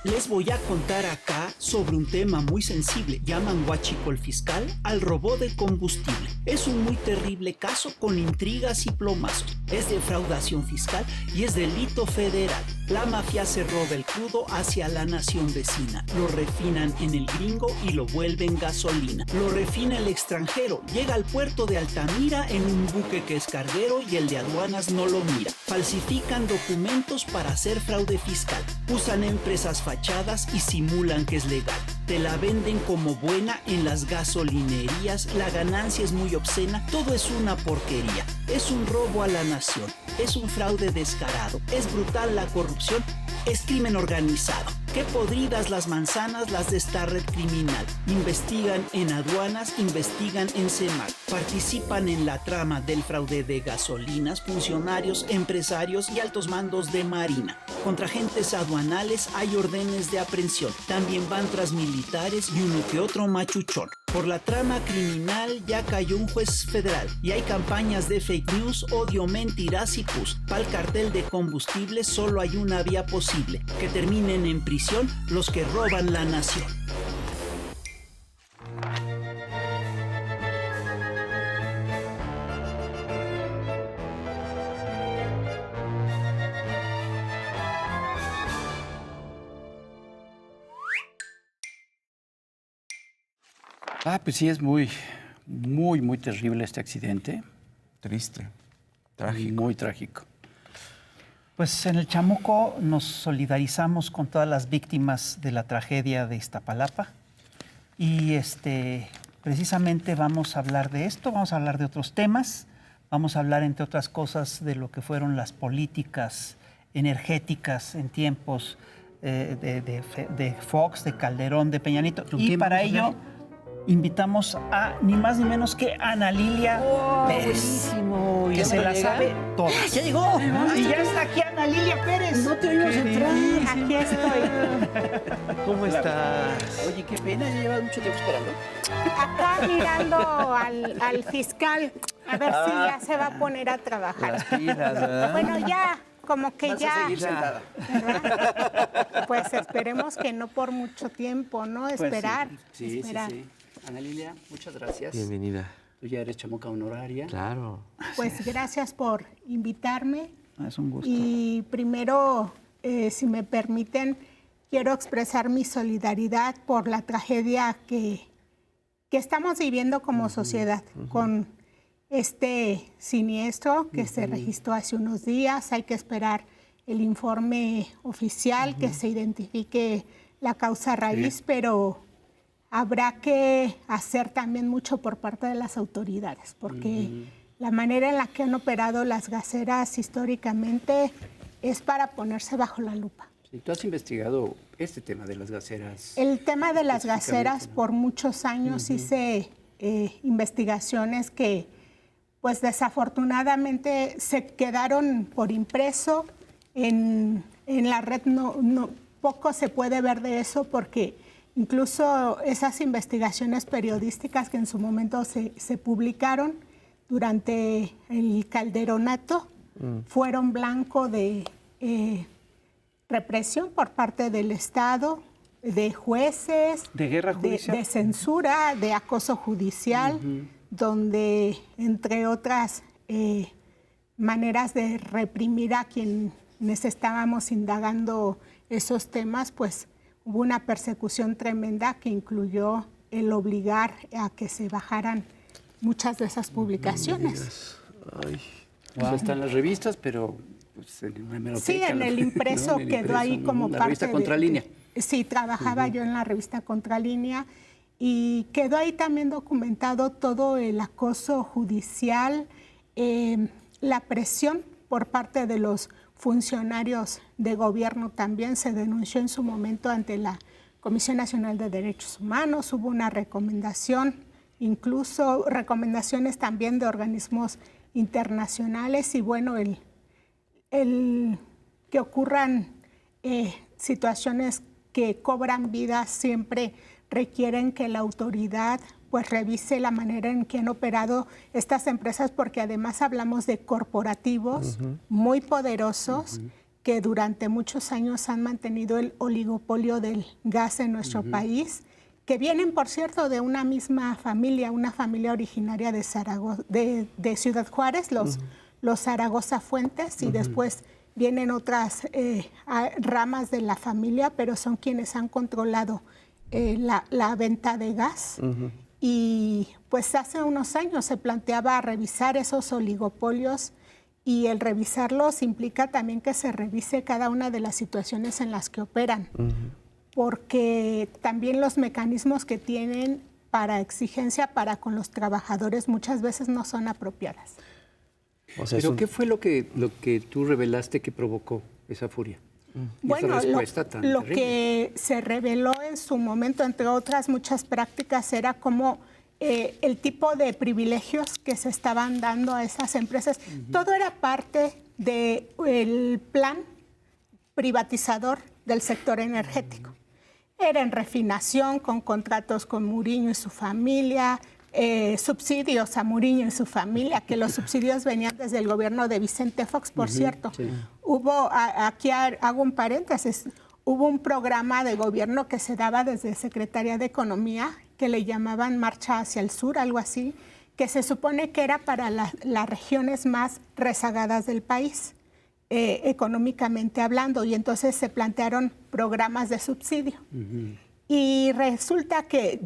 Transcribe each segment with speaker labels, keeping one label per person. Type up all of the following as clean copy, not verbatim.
Speaker 1: Les voy a contar acá sobre un tema muy sensible. Llaman huachicol fiscal al robo de combustible. Es un muy terrible caso con intrigas y plomazos. Es defraudación fiscal y es delito federal. La mafia se roba el crudo hacia la nación vecina. Lo refinan en el gringo y lo vuelven gasolina. Lo refina el extranjero. Llega al puerto de Altamira en un buque que es carguero y el de aduanas no lo mira. Falsifican documentos para hacer fraude fiscal. Usan empresas fachadas y simulan que es legal. Te la venden como buena en las gasolinerías. La ganancia es muy obscena. Todo es una porquería. Es un robo a la nación. Es un fraude descarado. Es brutal la corrupción. Es crimen organizado. Qué podridas las manzanas las de esta red criminal. Investigan en aduanas, investigan en CEMAR. Participan en la trama del fraude de gasolinas, funcionarios, empresarios y altos mandos de Marina. Contra agentes aduanales hay órdenes de aprehensión. También van tras militares y uno que otro machuchón. Por la trama criminal ya cayó un juez federal y hay campañas de fake news, odio, mentiras y pus. Pa'l cartel de combustible solo hay una vía posible: que terminen en prisión los que roban la nación.
Speaker 2: Pues sí, es muy terrible este accidente.
Speaker 3: Triste, trágico.
Speaker 2: Muy trágico.
Speaker 4: Pues en el Chamuco nos solidarizamos con todas las víctimas de la tragedia de Iztapalapa y precisamente vamos a hablar de esto, vamos a hablar de otros temas, vamos a hablar entre otras cosas de lo que fueron las políticas energéticas en tiempos de Fox, de Calderón, de Peña Nieto, y para ello invitamos a ni más ni menos que Ana Lilia Pérez, que se la sabe todas.
Speaker 5: ¡Ya llegó!
Speaker 4: Y ya está aquí Ana Lilia Pérez.
Speaker 5: No te oímos entrar.
Speaker 6: Aquí estoy.
Speaker 5: ¿Cómo estás?
Speaker 2: Oye, qué pena, ya llevas mucho tiempo esperando.
Speaker 6: Acá mirando al fiscal, a ver si ya se va a poner a trabajar.
Speaker 5: Las pilas, ¿verdad?
Speaker 6: Bueno, ya, como que
Speaker 2: Vas
Speaker 6: ya.
Speaker 2: a seguir sentada.
Speaker 6: ¿Verdad? Pues esperemos que no por mucho tiempo, ¿no? Esperar.
Speaker 2: Sí,
Speaker 6: esperar.
Speaker 2: sí. Ana Lilia, muchas gracias.
Speaker 3: Bienvenida.
Speaker 2: Tú ya eres chamuca honoraria.
Speaker 3: Claro.
Speaker 6: Pues gracias por invitarme.
Speaker 4: Es un gusto.
Speaker 6: Y primero, si me permiten, quiero expresar mi solidaridad por la tragedia que estamos viviendo como sociedad con este siniestro que se registró hace unos días. Hay que esperar el informe oficial, que se identifique la causa raíz, pero habrá que hacer también mucho por parte de las autoridades, porque la manera en la que han operado las gaseras históricamente es para ponerse bajo la lupa.
Speaker 2: Sí, tú has investigado este tema de las gaseras.
Speaker 6: El tema de las gaseras, por muchos años hice investigaciones que, pues desafortunadamente, se quedaron por impreso. En la red poco se puede ver de eso, porque incluso esas investigaciones periodísticas que en su momento se publicaron durante el Calderonato fueron blanco de represión por parte del Estado, de jueces,
Speaker 4: ¿De guerra judicial?
Speaker 6: de censura, de acoso judicial, donde, entre otras maneras de reprimir a quienes estábamos indagando esos temas, pues hubo una persecución tremenda que incluyó el obligar a que se bajaran muchas de esas publicaciones.
Speaker 3: Ay.
Speaker 2: Wow. Están las revistas, pero pues, en la hemeroteca.
Speaker 6: Sí, en el impreso, ¿no? En el
Speaker 2: quedó
Speaker 6: impreso, ahí como
Speaker 2: la
Speaker 6: parte
Speaker 2: revista Contralínea.
Speaker 6: Sí, trabajaba yo en la revista Contralínea y quedó ahí también documentado todo el acoso judicial, la presión por parte de los funcionarios de gobierno también se denunció en su momento ante la Comisión Nacional de Derechos Humanos. Hubo una recomendación, incluso recomendaciones también de organismos internacionales y bueno, el que ocurran situaciones que cobran vidas siempre requieren que la autoridad pues revise la manera en que han operado estas empresas, porque además hablamos de corporativos muy poderosos que durante muchos años han mantenido el oligopolio del gas en nuestro país, que vienen, por cierto, de una misma familia, una familia originaria de de Ciudad Juárez, los Zaragoza Fuentes, y después vienen otras ramas de la familia, pero son quienes han controlado la venta de gas. Y pues hace unos años se planteaba revisar esos oligopolios, y el revisarlos implica también que se revise cada una de las situaciones en las que operan, porque también los mecanismos que tienen para exigencia para con los trabajadores muchas veces no son apropiadas.
Speaker 2: O sea, ¿pero qué fue lo que tú revelaste que provocó esa furia?
Speaker 6: Bueno, lo que se reveló en su momento, entre otras muchas prácticas, era como el tipo de privilegios que se estaban dando a esas empresas. Todo era parte del plan privatizador del sector energético. Era en refinación, con contratos con Muriño y su familia, subsidios a Muriño y su familia, que los subsidios venían desde el gobierno de Vicente Fox, por cierto. Sí. Aquí hago un paréntesis, hubo un programa de gobierno que se daba desde Secretaría de Economía, que le llamaban Marcha hacia el Sur, algo así, que se supone que era para las regiones más rezagadas del país, económicamente hablando, y entonces se plantearon programas de subsidio. Y resulta que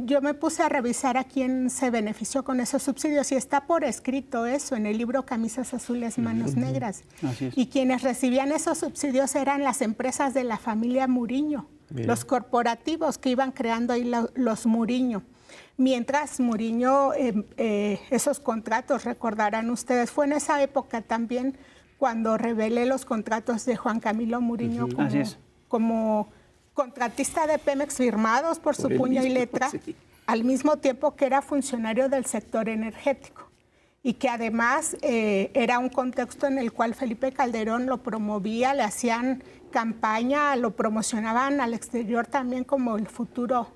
Speaker 6: yo me puse a revisar a quién se benefició con esos subsidios, y está por escrito eso en el libro Camisas Azules, Manos Negras. Y quienes recibían esos subsidios eran las empresas de la familia Muriño, los corporativos que iban creando ahí los Muriño. Mientras Muriño, esos contratos, recordarán ustedes, fue en esa época también cuando revelé los contratos de Juan Camilo Muriño como contratista de Pemex, firmados por su puño y letra, al mismo tiempo que era funcionario del sector energético, y que además era un contexto en el cual Felipe Calderón lo promovía, le hacían campaña, lo promocionaban al exterior también como el futuro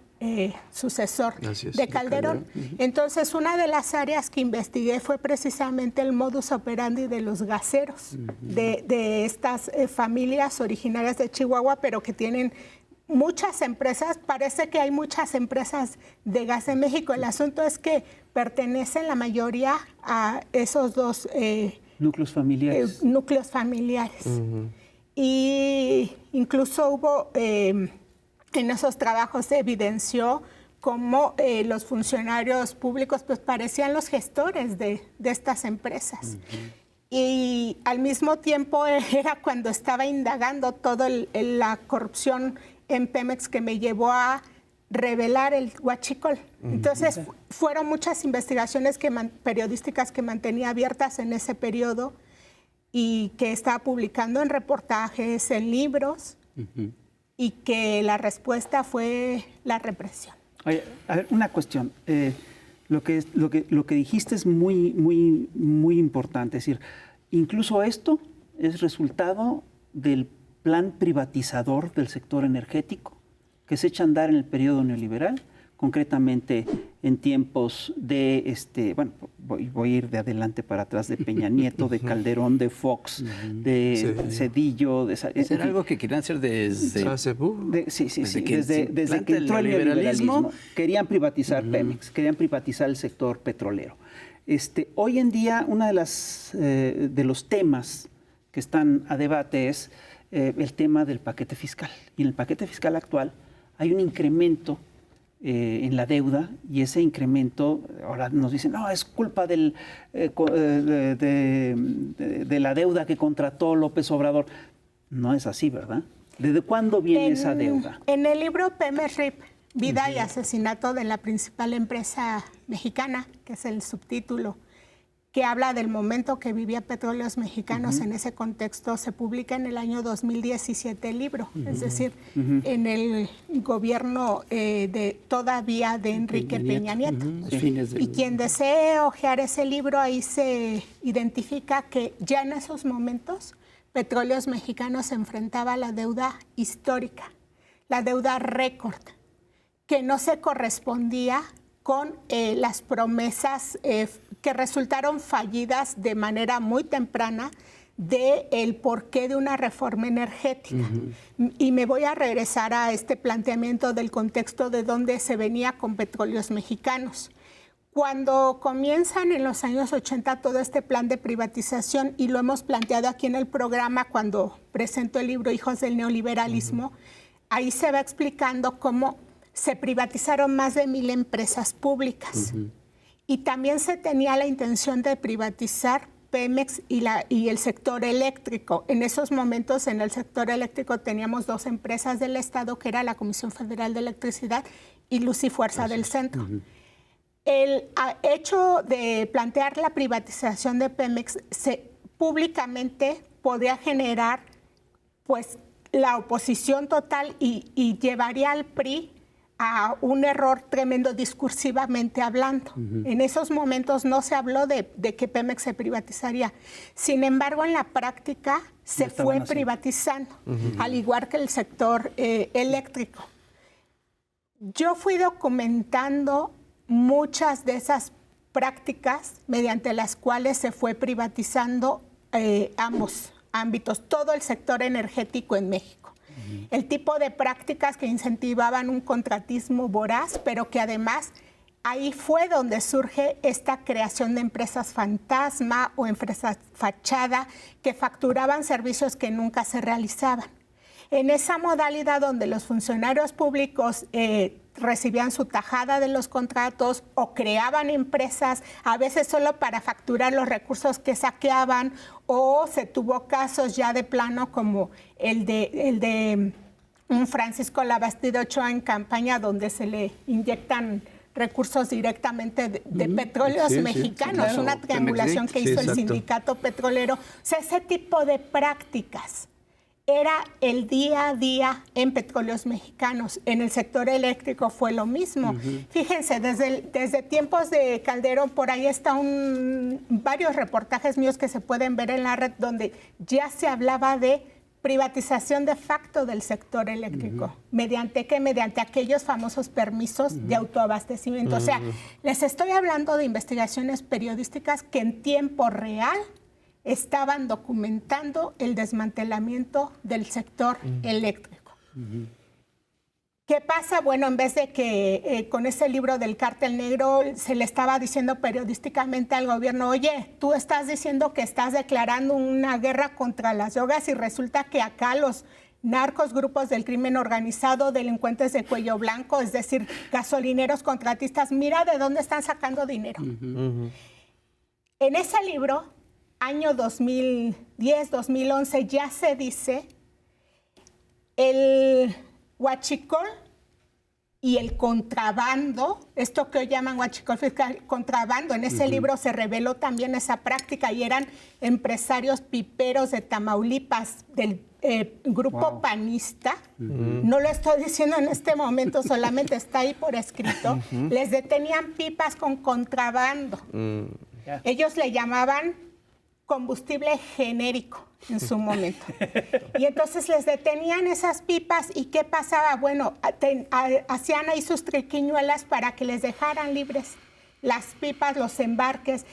Speaker 6: sucesor de Calderón. Entonces, una de las áreas que investigué fue precisamente el modus operandi de los gaseros, de estas familias originarias de Chihuahua, pero que tienen muchas empresas. Parece que hay muchas empresas de gas en México. El asunto es que pertenecen la mayoría a esos dos
Speaker 4: núcleos familiares.
Speaker 6: Y incluso hubo, en esos trabajos se evidenció cómo los funcionarios públicos pues parecían los gestores de estas empresas. Y al mismo tiempo era cuando estaba indagando toda la corrupción en Pemex que me llevó a revelar el huachicol. Entonces fueron muchas investigaciones periodísticas que mantenía abiertas en ese periodo y que estaba publicando en reportajes, en libros, y que la respuesta fue la represión.
Speaker 4: Oye, a ver, una cuestión. Lo que dijiste es muy importante. Es decir, incluso esto es resultado del plan privatizador del sector energético que se echa a andar en el periodo neoliberal, concretamente en tiempos de, voy a ir de adelante para atrás, de Peña Nieto, de Calderón, de Fox, de Zedillo.
Speaker 2: ¿Era algo que querían hacer desde
Speaker 4: que entró el neoliberalismo? Querían privatizar Pemex, querían privatizar el sector petrolero. Hoy en día, uno de los temas que están a debate es el tema del paquete fiscal. Y en el paquete fiscal actual hay un incremento en la deuda, y ese incremento, ahora nos dicen, no, es culpa de la deuda que contrató López Obrador. No es así, ¿verdad? ¿Desde cuándo viene esa deuda?
Speaker 6: En el libro Pemex-RIP, Vida y asesinato de la principal empresa mexicana, que es el subtítulo, que habla del momento que vivía Petróleos Mexicanos en ese contexto, se publica en el año 2017 el libro, es decir, en el gobierno todavía de Enrique Peña Nieto. Y quien desee hojear ese libro, ahí se identifica que ya en esos momentos Petróleos Mexicanos se enfrentaba a la deuda histórica, la deuda récord, que no se correspondía con las promesas que resultaron fallidas de manera muy temprana del porqué de una reforma energética. Y me voy a regresar a este planteamiento del contexto de dónde se venía con Petróleos Mexicanos. Cuando comienzan en los años 80 todo este plan de privatización, y lo hemos planteado aquí en el programa cuando presento el libro Hijos del Neoliberalismo, ahí se va explicando cómo se privatizaron más de 1,000 empresas públicas. Y también se tenía la intención de privatizar Pemex y el sector eléctrico. En esos momentos en el sector eléctrico teníamos 2 empresas del Estado, que era la Comisión Federal de Electricidad y Luz y Fuerza del Centro. El hecho de plantear la privatización de Pemex públicamente podría generar pues, la oposición total y llevaría al PRI a un error tremendo discursivamente hablando. En esos momentos no se habló de que Pemex se privatizaría. Sin embargo, en la práctica se fue privatizando, al igual que el sector eléctrico. Yo fui documentando muchas de esas prácticas mediante las cuales se fue privatizando ambos ámbitos, todo el sector energético en México. El tipo de prácticas que incentivaban un contratismo voraz, pero que además ahí fue donde surge esta creación de empresas fantasma o empresas fachada que facturaban servicios que nunca se realizaban. En esa modalidad donde los funcionarios públicos recibían su tajada de los contratos o creaban empresas, a veces solo para facturar los recursos que saqueaban, o se tuvo casos ya de plano como el de un Francisco Labastida Ochoa en campaña, donde se le inyectan recursos directamente de Petróleos Mexicanos, claro, una triangulación que hizo el sindicato petrolero. O sea, ese tipo de prácticas era el día a día en Petróleos Mexicanos. En el sector eléctrico fue lo mismo. Fíjense, desde tiempos de Calderón, por ahí están varios reportajes míos que se pueden ver en la red, donde ya se hablaba de privatización de facto del sector eléctrico. ¿Mediante qué? Mediante aquellos famosos permisos de autoabastecimiento. O sea, les estoy hablando de investigaciones periodísticas que en tiempo real estaban documentando el desmantelamiento del sector eléctrico. ¿Qué pasa? Bueno, en vez de que con ese libro del Cártel Negro se le estaba diciendo periodísticamente al gobierno, oye, tú estás diciendo que estás declarando una guerra contra las drogas y resulta que acá los narcos, grupos del crimen organizado, delincuentes de cuello blanco, es decir, gasolineros, contratistas, mira de dónde están sacando dinero. En ese libro, año 2010, 2011, ya se dice el huachicol y el contrabando, esto que hoy llaman huachicol fiscal, contrabando. En ese libro se reveló también esa práctica y eran empresarios piperos de Tamaulipas, del grupo panista. No lo estoy diciendo en este momento, solamente está ahí por escrito. Les detenían pipas con contrabando. Ellos le llamaban combustible genérico en su momento. Y entonces les detenían esas pipas y ¿qué pasaba? Bueno, hacían ahí sus triquiñuelas para que les dejaran libres las pipas, los embarques.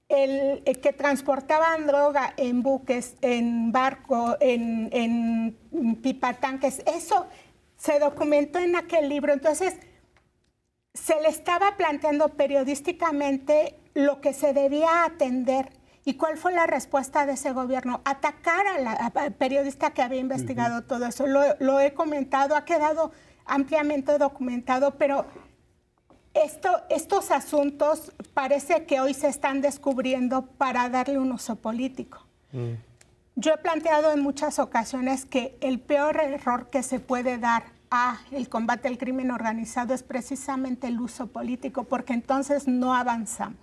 Speaker 6: El que transportaban droga en buques, en barco, en pipatanques, eso se documentó en aquel libro. Entonces, se le estaba planteando periodísticamente lo que se debía atender. ¿Y cuál fue la respuesta de ese gobierno? Atacar a la periodista que había investigado todo eso. Lo he comentado, ha quedado ampliamente documentado, pero estos asuntos parece que hoy se están descubriendo para darle un uso político. Yo he planteado en muchas ocasiones que el peor error que se puede dar a el combate al crimen organizado es precisamente el uso político, porque entonces no avanzamos.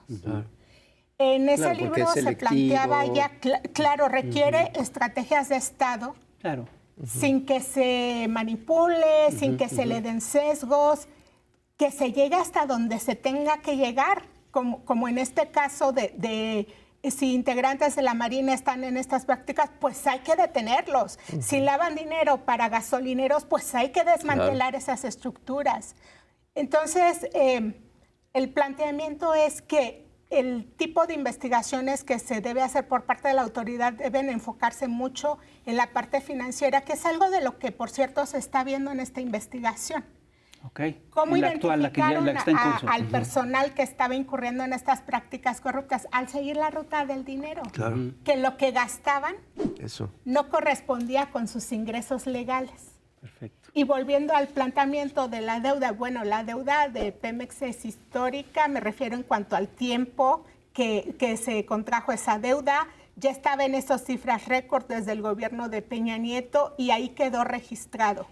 Speaker 6: En ese libro se planteaba ya, claro, requiere estrategias de Estado, sin que se manipule, sin que se le den sesgos, que se llegue hasta donde se tenga que llegar, como en este caso de si integrantes de la Marina están en estas prácticas, pues hay que detenerlos. Si lavan dinero para gasolineros, pues hay que desmantelar esas estructuras. Entonces, el planteamiento es que el tipo de investigaciones que se debe hacer por parte de la autoridad deben enfocarse mucho en la parte financiera, que es algo de lo que, por cierto, se está viendo en esta investigación.
Speaker 4: Okay.
Speaker 6: ¿Cómo
Speaker 4: la actual,
Speaker 6: identificaron
Speaker 4: la que está en curso.
Speaker 6: al personal que estaba incurriendo en estas prácticas corruptas? Al seguir la ruta del dinero.
Speaker 3: Claro.
Speaker 6: Que lo que gastaban
Speaker 3: Eso.
Speaker 6: no correspondía con sus ingresos legales.
Speaker 4: Perfecto.
Speaker 6: Y volviendo al planteamiento de la deuda, bueno, la deuda de Pemex es histórica, me refiero en cuanto al tiempo que se contrajo esa deuda. Ya estaba en esas cifras récord desde el gobierno de Peña Nieto y ahí quedó registrado.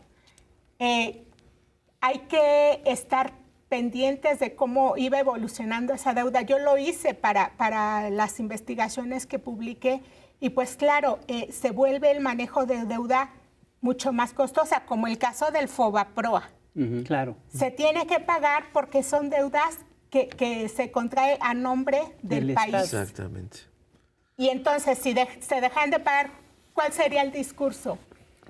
Speaker 6: Hay que estar pendientes de cómo iba evolucionando esa deuda. Yo lo hice para las investigaciones que publiqué y pues claro, se vuelve el manejo de deuda mucho más costosa, como el caso del FOBAPROA.
Speaker 4: Claro.
Speaker 6: Se tiene que pagar porque son deudas que se contrae a nombre del país.
Speaker 3: Exactamente.
Speaker 6: Y entonces, si se dejan de pagar, ¿cuál sería el discurso?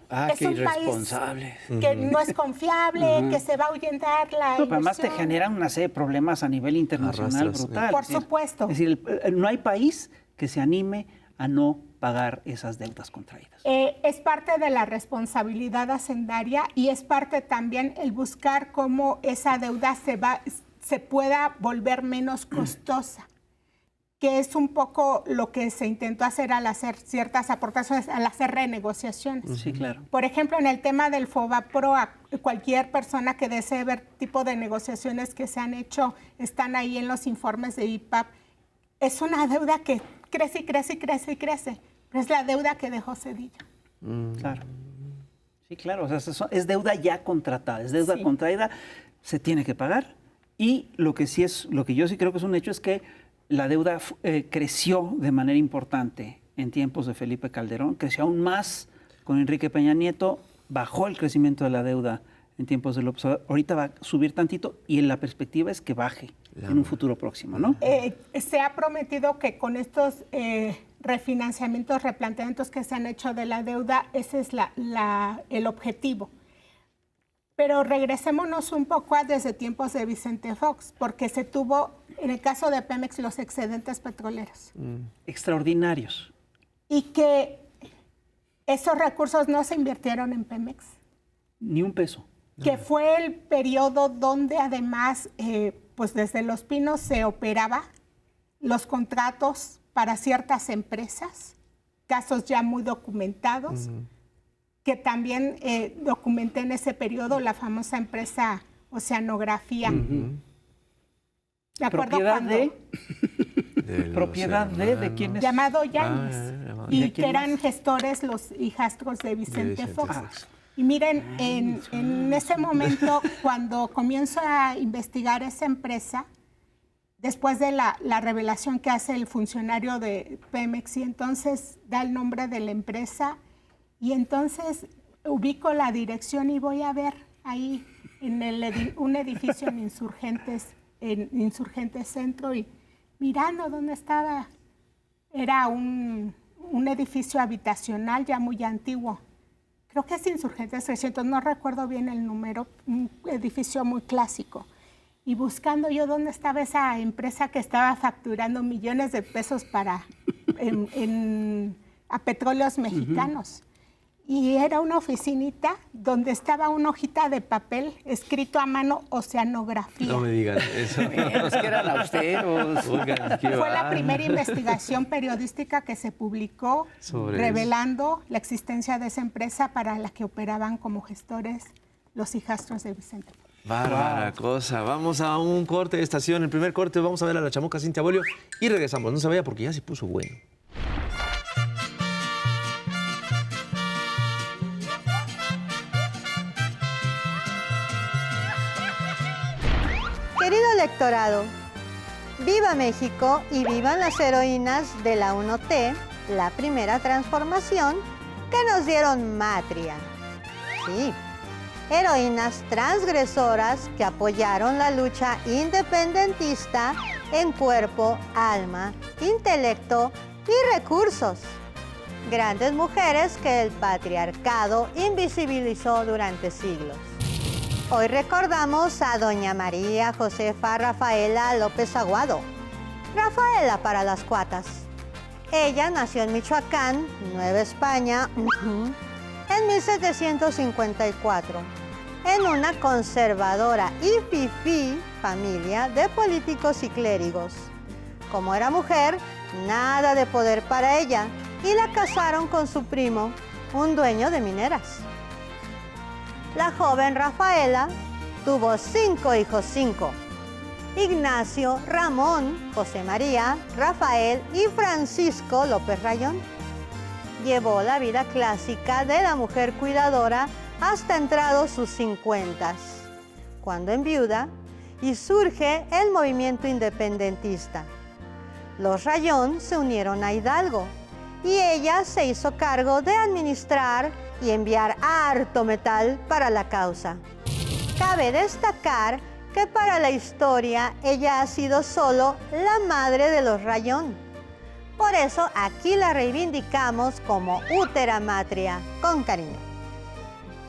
Speaker 2: Ah, qué
Speaker 6: un
Speaker 2: irresponsable.
Speaker 6: país que no es confiable, que se va a ahuyentar la
Speaker 4: No, pero además te
Speaker 6: inversión.
Speaker 4: generan una serie de problemas a nivel internacional
Speaker 3: Arrastras,
Speaker 4: brutal.
Speaker 6: Por
Speaker 4: Es decir,
Speaker 6: supuesto.
Speaker 4: Es decir, no hay país que se anime a no pagar esas deudas contraídas.
Speaker 6: Es parte de la responsabilidad hacendaria y es parte también el buscar cómo esa deuda se pueda volver menos costosa, que es un poco lo que se intentó hacer al hacer ciertas aportaciones, al hacer renegociaciones.
Speaker 4: Sí, claro.
Speaker 6: Por ejemplo, en el tema del FOBAPROA, cualquier persona que desee ver tipo de negociaciones que se han hecho están ahí en los informes de IPAP. Es una deuda que crece y crece y crece y crece, pero es la deuda que dejó Zedillo.
Speaker 4: Claro. Sí, claro. O sea, es deuda ya contratada, es deuda contraída, se tiene que pagar. Y lo que yo sí creo que es un hecho es que la deuda creció de manera importante en tiempos de Felipe Calderón, creció aún más con Enrique Peña Nieto, bajó el crecimiento de la deuda en tiempos de López Obrador. Ahorita va a subir tantito y la perspectiva es que baje en un futuro próximo, ¿no?
Speaker 6: Se ha prometido que con estos refinanciamientos, replanteamientos que se han hecho de la deuda, ese es el objetivo. Pero regresémonos un poco a desde tiempos de Vicente Fox, porque se tuvo, en el caso de Pemex, los excedentes petroleros.
Speaker 4: Extraordinarios.
Speaker 6: Y que esos recursos no se invirtieron en Pemex.
Speaker 4: Ni un peso.
Speaker 6: Que fue el periodo donde además, pues desde Los Pinos se operaba los contratos para ciertas empresas, casos ya muy documentados, que también documenté en ese periodo la famosa empresa Oceanografía. ¿De acuerdo?
Speaker 4: Propiedad de quienes...
Speaker 6: Llamado Yáñez. Y que eran gestores los hijastros de Vicente Fox. Y miren, en ese momento, cuando comienzo a investigar esa empresa, después de la revelación que hace el funcionario de Pemex, y entonces da el nombre de la empresa, y entonces ubico la dirección y voy a ver ahí en un edificio en Insurgentes Centro, y mirando dónde estaba, era un edificio habitacional ya muy antiguo. Creo que es Insurgentes 300, no recuerdo bien el número, un edificio muy clásico. Y buscando yo dónde estaba esa empresa que estaba facturando millones de pesos a petróleos mexicanos. Y era una oficinita donde estaba una hojita de papel escrito a mano Oceanografía.
Speaker 3: No me digan eso.
Speaker 2: Es que eran austeros.
Speaker 3: Oigan, qué
Speaker 6: Fue la
Speaker 3: bárbaro.
Speaker 6: primera investigación periodística que se publicó revelando la existencia de esa empresa para la que operaban como gestores los hijastros de Vicente.
Speaker 3: Bárbara cosa. Vamos a un corte de estación. El primer corte, vamos a ver a la chamuca Cintia Bolio y regresamos. No se vaya porque ya se puso bueno.
Speaker 7: Querido electorado, viva México y vivan las heroínas de la 1T, la primera transformación, que nos dieron matria. Sí, heroínas transgresoras que apoyaron la lucha independentista en cuerpo, alma, intelecto y recursos. Grandes mujeres que el patriarcado invisibilizó durante siglos. Hoy recordamos a doña María Josefa Rafaela López Aguado, Rafaela para las cuatas. Ella nació en Michoacán, Nueva España, en 1754, en una conservadora y fifí familia de políticos y clérigos. Como era mujer, nada de poder para ella, y la casaron con su primo, un dueño de mineras. La joven Rafaela tuvo 5 hijos, Ignacio, Ramón, José María, Rafael y Francisco López Rayón. Llevó la vida clásica de la mujer cuidadora hasta entrados sus 50, cuando enviuda y surge el movimiento independentista. Los Rayón se unieron a Hidalgo y ella se hizo cargo de administrar y enviar harto metal para la causa. Cabe destacar que para la historia ella ha sido solo la madre de los Rayón. Por eso aquí la reivindicamos como útera matria, con cariño.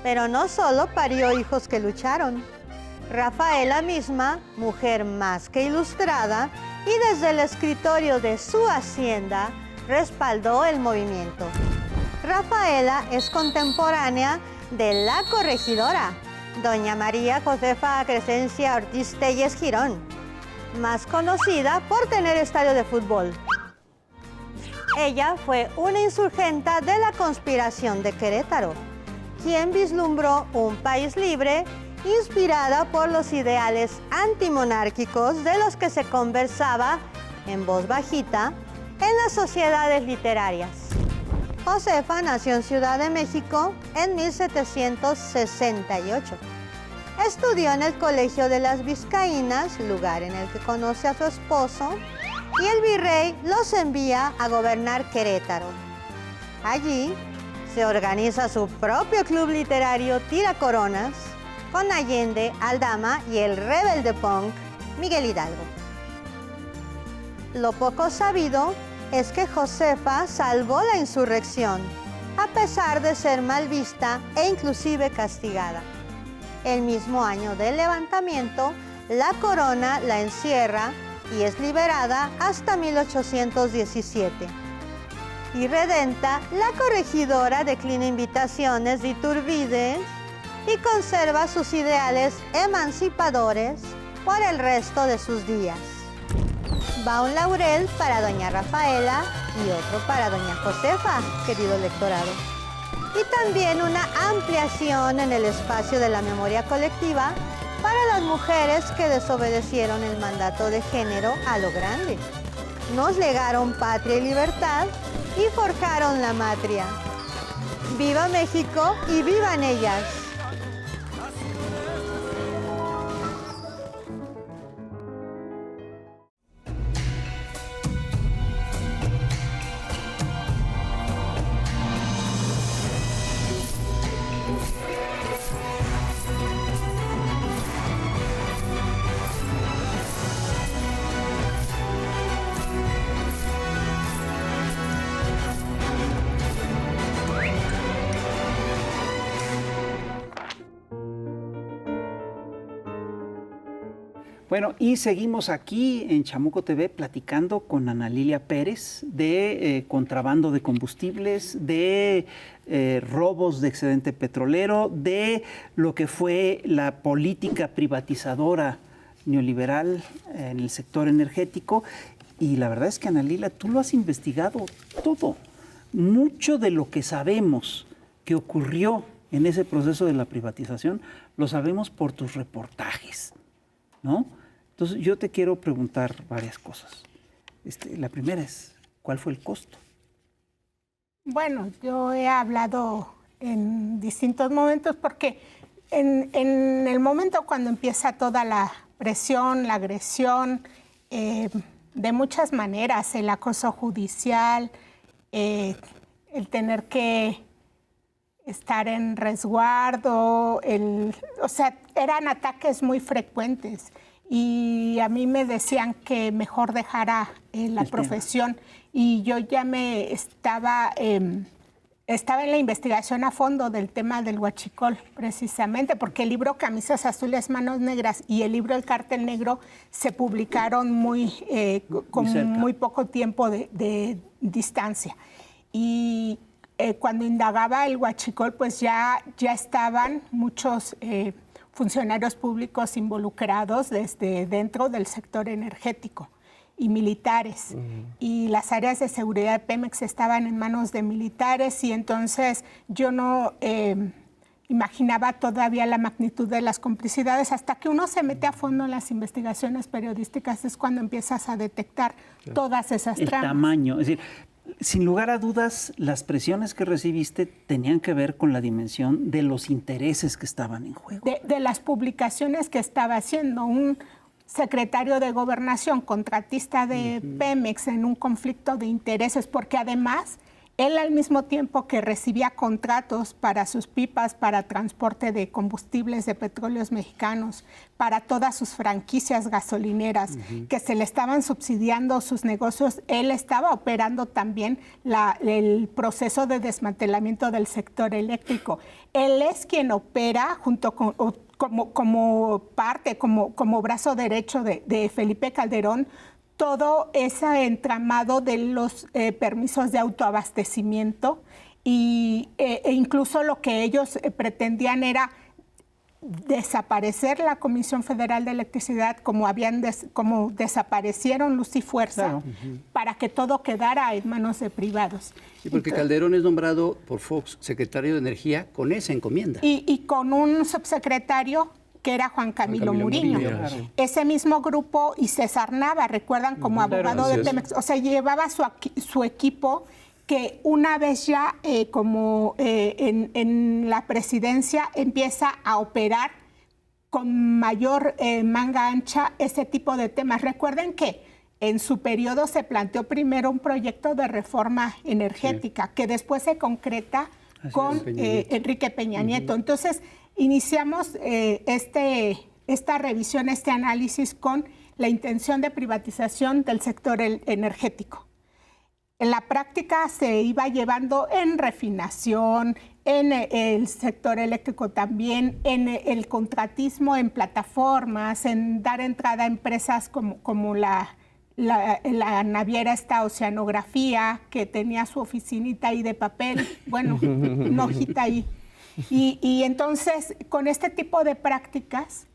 Speaker 7: Pero no solo parió hijos que lucharon. Rafaela misma, mujer más que ilustrada, y desde el escritorio de su hacienda, respaldó el movimiento. Rafaela es contemporánea de la corregidora, doña María Josefa Crescencia Ortiz Telles Girón, más conocida por tener estadio de fútbol. Ella fue una insurgenta de la conspiración de Querétaro, quien vislumbró un país libre inspirada por los ideales antimonárquicos de los que se conversaba en voz bajita en las sociedades literarias. Josefa nació en Ciudad de México en 1768. Estudió en el Colegio de las Vizcaínas, lugar en el que conoce a su esposo, y el virrey los envía a gobernar Querétaro. Allí se organiza su propio club literario Tiracoronas, con Allende, Aldama y el rebelde punk Miguel Hidalgo. Lo poco sabido es que Josefa salvó la insurrección, a pesar de ser mal vista e inclusive castigada. El mismo año del levantamiento, la corona la encierra y es liberada hasta 1817. Irredenta, la corregidora declina invitaciones de Iturbide y conserva sus ideales emancipadores por el resto de sus días. Va un laurel para doña Rafaela y otro para doña Josefa, querido electorado. Y también una ampliación en el espacio de la memoria colectiva para las mujeres que desobedecieron el mandato de género a lo grande. Nos legaron patria y libertad y forjaron la matria. ¡Viva México y vivan ellas!
Speaker 4: Bueno, y seguimos aquí en Chamuco TV platicando con Ana Lilia Pérez de contrabando de combustibles, de robos de excedente petrolero, de lo que fue la política privatizadora neoliberal en el sector energético. Y la verdad es que, Ana Lilia, tú lo has investigado todo. Mucho de lo que sabemos que ocurrió en ese proceso de la privatización, lo sabemos por tus reportajes, ¿no? Entonces, yo te quiero preguntar varias cosas. La primera es, ¿cuál fue el costo?
Speaker 6: Bueno, yo he hablado en distintos momentos porque en el momento cuando empieza toda la presión, la agresión, de muchas maneras, el acoso judicial, el tener que estar en resguardo, o sea, eran ataques muy frecuentes. Y a mí me decían que mejor dejara la profesión y yo ya me estaba estaba en la investigación a fondo del tema del huachicol, precisamente, porque el libro Camisas Azules, Manos Negras y el libro El Cártel Negro se publicaron con muy poco tiempo de distancia. Y cuando indagaba el huachicol, pues ya estaban muchos funcionarios públicos involucrados desde dentro del sector energético y militares. Y las áreas de seguridad de Pemex estaban en manos de militares y entonces yo no imaginaba todavía la magnitud de las complicidades. Hasta que uno se mete a fondo en las investigaciones periodísticas es cuando empiezas a detectar todas esas tramas.
Speaker 4: El tamaño, es decir, sin lugar a dudas, las presiones que recibiste tenían que ver con la dimensión de los intereses que estaban en juego.
Speaker 6: De las publicaciones que estaba haciendo un secretario de Gobernación, contratista de Pemex, en un conflicto de intereses, porque además él, al mismo tiempo que recibía contratos para sus pipas, para transporte de combustibles de petróleos mexicanos, para todas sus franquicias gasolineras, que se le estaban subsidiando sus negocios, él estaba operando también el proceso de desmantelamiento del sector eléctrico. Él es quien opera junto con... como brazo derecho de Felipe Calderón, todo ese entramado de los permisos de autoabastecimiento e incluso lo que ellos pretendían era desaparecer la Comisión Federal de Electricidad como desaparecieron Luz y Fuerza, para que todo quedara en manos de privados.
Speaker 2: Sí, porque Calderón es nombrado por Fox secretario de Energía con esa encomienda.
Speaker 6: Y con un subsecretario que era Juan Camilo Muriño.
Speaker 2: Claro.
Speaker 6: Ese mismo grupo, y César Nava, recuerdan, como abogado de Pemex, o sea, llevaba su equipo, que una vez ya en la presidencia empieza a operar con mayor manga ancha ese tipo de temas. Recuerden que en su periodo se planteó primero un proyecto de reforma energética, que después se concreta con Enrique Peña Nieto. Entonces, iniciamos esta revisión, este análisis con la intención de privatización del sector energético. En la práctica se iba llevando en refinación, en el sector eléctrico también, en el contratismo en plataformas, en dar entrada a empresas como la naviera esta Oceanografía, que tenía su oficinita ahí de papel, bueno, una hojita ahí. Y entonces, con este tipo de prácticas,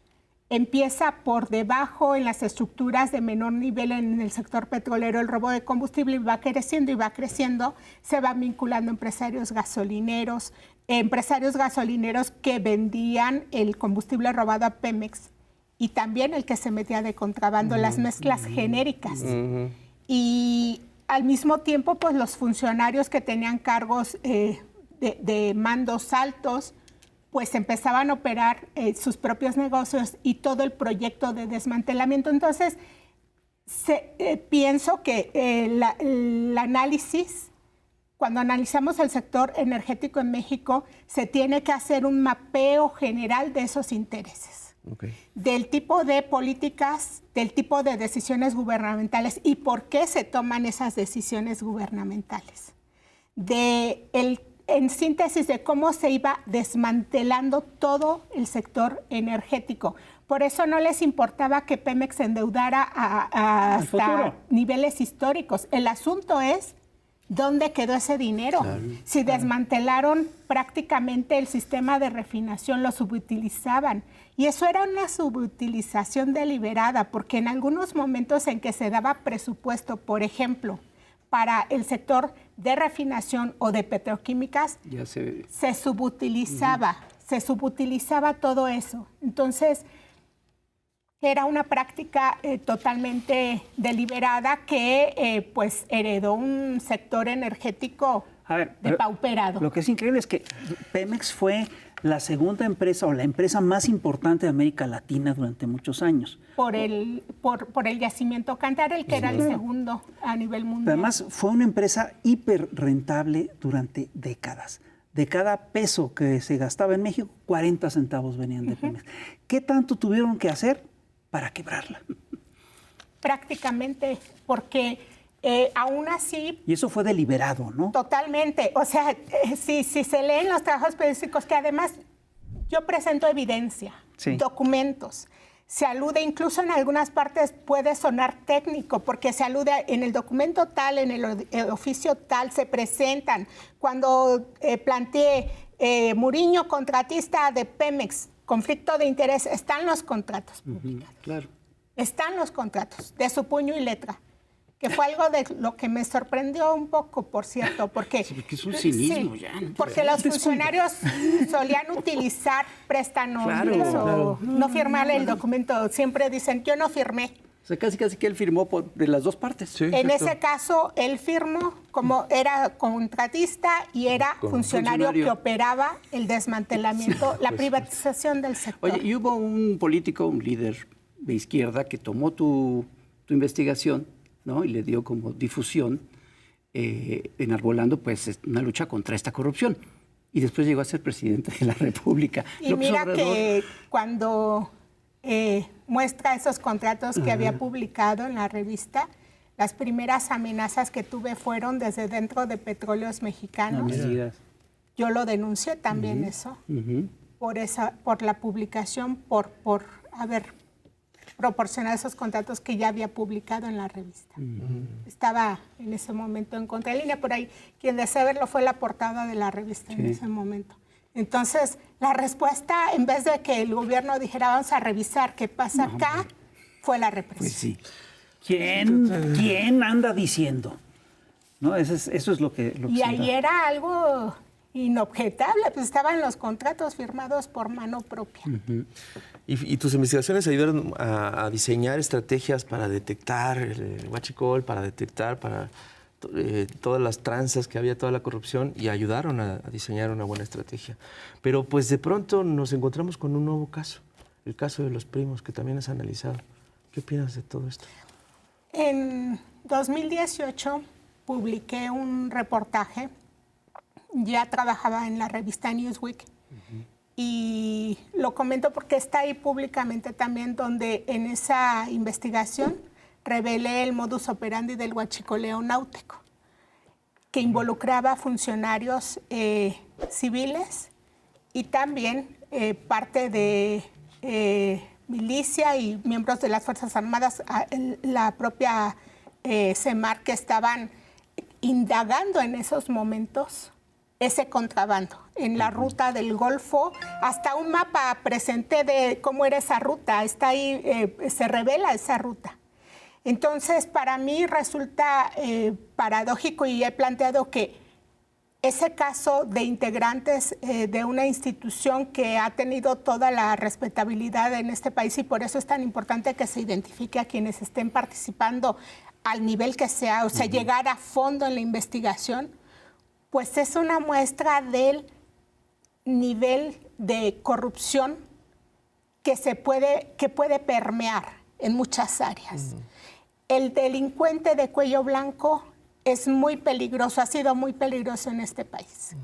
Speaker 6: empieza por debajo en las estructuras de menor nivel en el sector petrolero el robo de combustible, y va creciendo, se van vinculando empresarios gasolineros que vendían el combustible robado a Pemex y también el que se metía de contrabando, las mezclas genéricas. Y al mismo tiempo, pues los funcionarios que tenían cargos de mandos altos, pues empezaban a operar sus propios negocios y todo el proyecto de desmantelamiento. Entonces, pienso que el análisis, cuando analizamos el sector energético en México, se tiene que hacer un mapeo general de esos intereses, del tipo de políticas, del tipo de decisiones gubernamentales y por qué se toman esas decisiones gubernamentales, en síntesis de cómo se iba desmantelando todo el sector energético. Por eso no les importaba que Pemex se endeudara hasta niveles históricos. El asunto es dónde quedó ese dinero. Si desmantelaron prácticamente el sistema de refinación, lo subutilizaban. Y eso era una subutilización deliberada, porque en algunos momentos en que se daba presupuesto, por ejemplo, para el sector de refinación o de petroquímicas, se subutilizaba todo eso. Entonces, era una práctica totalmente deliberada que pues heredó un sector energético depauperado.
Speaker 4: Lo que es increíble es que Pemex fue la segunda empresa o la empresa más importante de América Latina durante muchos años.
Speaker 6: Por el yacimiento Cantarell, que era el segundo a nivel mundial.
Speaker 4: Pero además fue una empresa hiper rentable durante décadas. De cada peso que se gastaba en México, 40 centavos venían de Pemex. ¿Qué tanto tuvieron que hacer para quebrarla?
Speaker 6: Prácticamente, porque Aún así...
Speaker 4: Y eso fue deliberado, ¿no?
Speaker 6: Totalmente. O sea, si se leen los trabajos periodísticos, que además yo presento evidencia, documentos, se alude, incluso en algunas partes puede sonar técnico, porque se alude en el documento tal, en el oficio tal, se presentan. Cuando planteé Muriño, contratista de Pemex, conflicto de interés, están los contratos publicados.
Speaker 2: Claro.
Speaker 6: Están los contratos, de su puño y letra. Que fue algo de lo que me sorprendió un poco, por cierto, porque...
Speaker 2: Sí, porque es un cinismo ya.
Speaker 6: Porque los funcionarios solían utilizar préstamos o no firmar el documento. Siempre dicen, yo no firmé.
Speaker 2: O sea, casi que él firmó de las dos partes.
Speaker 3: Sí,
Speaker 6: en ese caso, él firmó como era contratista y era funcionario que operaba el desmantelamiento, la privatización del sector.
Speaker 2: Oye, y hubo un político, un líder de izquierda que tomó tu investigación, ¿no? Y le dio como difusión, enarbolando pues una lucha contra esta corrupción. Y después llegó a ser presidente de la República.
Speaker 6: Y mira que cuando muestra esos contratos que había publicado en la revista, las primeras amenazas que tuve fueron desde dentro de Petróleos Mexicanos. Yo lo denuncié también eso, por la publicación, por haber proporcionar esos contratos que ya había publicado en la revista. Estaba en ese momento en contralínea, por ahí quien desea verlo fue la portada de la revista en ese momento. Entonces, la respuesta, en vez de que el gobierno dijera vamos a revisar qué pasa acá, fue la represión.
Speaker 2: Pues sí.
Speaker 4: ¿Quién anda diciendo? ¿No? Eso es lo que
Speaker 6: y ahí era algo inobjetable, pues estaban los contratos firmados por mano propia.
Speaker 3: ¿Y tus investigaciones ayudaron a diseñar estrategias para detectar el huachicol, para detectar todas las tranzas que había, toda la corrupción, y ayudaron a diseñar una buena estrategia? Pero pues de pronto nos encontramos con un nuevo caso, el caso de los primos, que también has analizado. ¿Qué opinas de todo esto?
Speaker 6: En 2018 publiqué un reportaje, ya trabajaba en la revista Newsweek, y lo comento porque está ahí públicamente también, donde en esa investigación revelé el modus operandi del huachicoleo náutico, que involucraba funcionarios civiles y también parte de milicia y miembros de las Fuerzas Armadas, la propia CEMAR, que estaban indagando en esos momentos ese contrabando en la ruta del Golfo. Hasta un mapa presenté de cómo era esa ruta, está ahí, se revela esa ruta. Entonces, para mí resulta paradójico, y he planteado que ese caso de integrantes de una institución que ha tenido toda la respetabilidad en este país, y por eso es tan importante que se identifique a quienes estén participando al nivel que sea, o sea, llegar a fondo en la investigación, pues es una muestra del nivel de corrupción que puede permear en muchas áreas. El delincuente de cuello blanco es muy peligroso, ha sido muy peligroso en este país.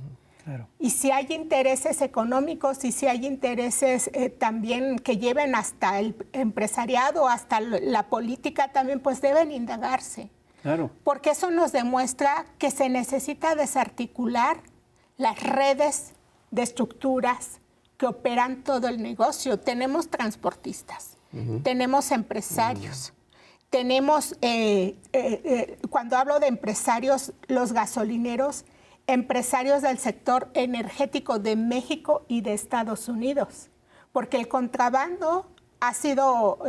Speaker 4: Claro.
Speaker 6: Y si hay intereses económicos y si hay intereses también que lleven hasta el empresariado, hasta la política también, pues deben indagarse.
Speaker 2: Claro.
Speaker 6: Porque eso nos demuestra que se necesita desarticular las redes de estructuras que operan todo el negocio. Tenemos transportistas, tenemos empresarios, tenemos, cuando hablo de empresarios, los gasolineros, empresarios del sector energético de México y de Estados Unidos, porque el contrabando ha sido